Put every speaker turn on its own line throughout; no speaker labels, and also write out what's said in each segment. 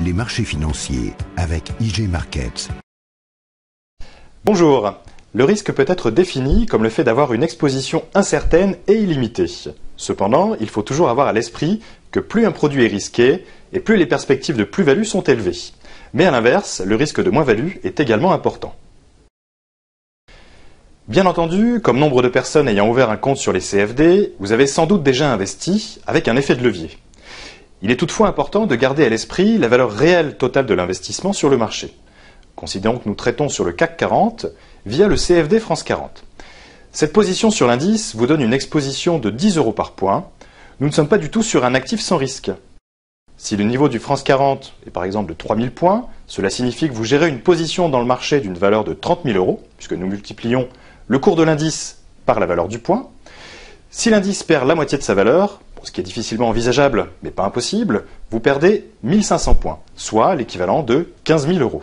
les marchés financiers avec IG Markets.
Bonjour. Le risque peut être défini comme le fait d'avoir une exposition incertaine et illimitée. Cependant, il faut toujours avoir à l'esprit que plus un produit est risqué et plus les perspectives de plus-value sont élevées. Mais à l'inverse, le risque de moins-value est également important. Bien entendu, comme nombre de personnes ayant ouvert un compte sur les CFD, vous avez sans doute déjà investi avec un effet de levier. Il est toutefois important de garder à l'esprit la valeur réelle totale de l'investissement sur le marché. Considérons que nous traitons sur le CAC 40 via le CFD France 40. Cette position sur l'indice vous donne une exposition de 10 € par point. Nous ne sommes pas du tout sur un actif sans risque. Si le niveau du France 40 est par exemple de 3000 points, cela signifie que vous gérez une position dans le marché d'une valeur de 30 000 €, puisque nous multiplions le cours de l'indice par la valeur du point. Si l'indice perd la moitié de sa valeur, ce qui est difficilement envisageable, mais pas impossible, vous perdez 1500 points, soit l'équivalent de 15 000 €.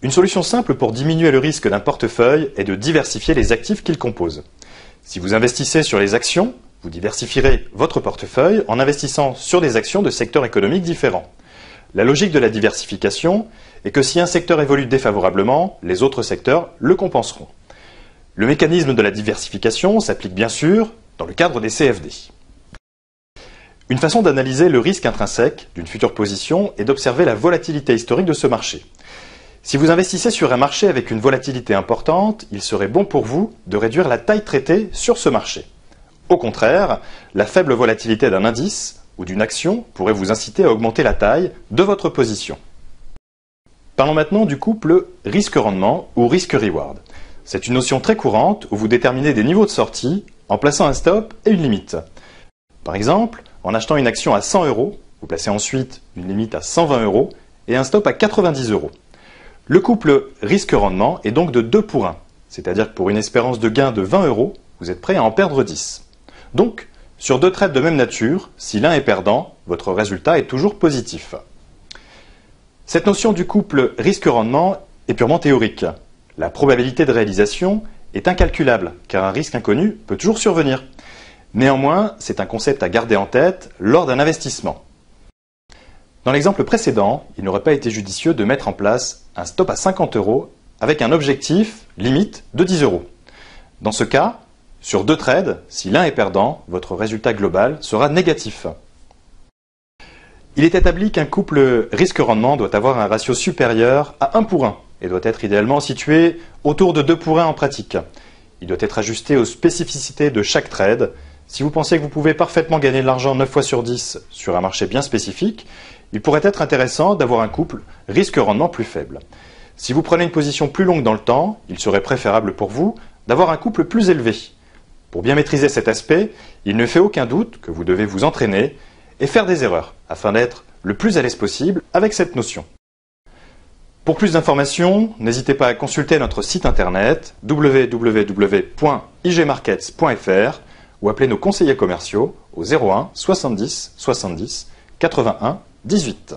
Une solution simple pour diminuer le risque d'un portefeuille est de diversifier les actifs qu'il compose. Si vous investissez sur les actions, vous diversifierez votre portefeuille en investissant sur des actions de secteurs économiques différents. La logique de la diversification est que si un secteur évolue défavorablement, les autres secteurs le compenseront. Le mécanisme de la diversification s'applique bien sûr dans le cadre des CFD. Une façon d'analyser le risque intrinsèque d'une future position est d'observer la volatilité historique de ce marché. Si vous investissez sur un marché avec une volatilité importante, il serait bon pour vous de réduire la taille traitée sur ce marché. Au contraire, la faible volatilité d'un indice ou d'une action pourrait vous inciter à augmenter la taille de votre position. Parlons maintenant du couple risque-rendement ou risque-reward. C'est une notion très courante où vous déterminez des niveaux de sortie en plaçant un stop et une limite. Par exemple, en achetant une action à 100 €, vous placez ensuite une limite à 120 € et un stop à 90 €. Le couple risque-rendement est donc de 2 pour 1, c'est-à-dire que pour une espérance de gain de 20 €, vous êtes prêt à en perdre 10. Donc, sur deux trades de même nature, si l'un est perdant, votre résultat est toujours positif. Cette notion du couple risque-rendement est purement théorique. La probabilité de réalisation est incalculable, car un risque inconnu peut toujours survenir. Néanmoins, c'est un concept à garder en tête lors d'un investissement. Dans l'exemple précédent, il n'aurait pas été judicieux de mettre en place un stop à 50 € avec un objectif limite de 10 €. Dans ce cas, sur deux trades, si l'un est perdant, votre résultat global sera négatif. Il est établi qu'un couple risque-rendement doit avoir un ratio supérieur à 1 pour 1 et doit être idéalement situé autour de 2 pour 1 en pratique. Il doit être ajusté aux spécificités de chaque trade. Si vous pensez que vous pouvez parfaitement gagner de l'argent 9 fois sur 10 sur un marché bien spécifique, il pourrait être intéressant d'avoir un couple risque-rendement plus faible. Si vous prenez une position plus longue dans le temps, il serait préférable pour vous d'avoir un couple plus élevé. Pour bien maîtriser cet aspect, il ne fait aucun doute que vous devez vous entraîner et faire des erreurs afin d'être le plus à l'aise possible avec cette notion. Pour plus d'informations, n'hésitez pas à consulter notre site internet www.igmarkets.fr ou appeler nos conseillers commerciaux au 01 70 70 81 18.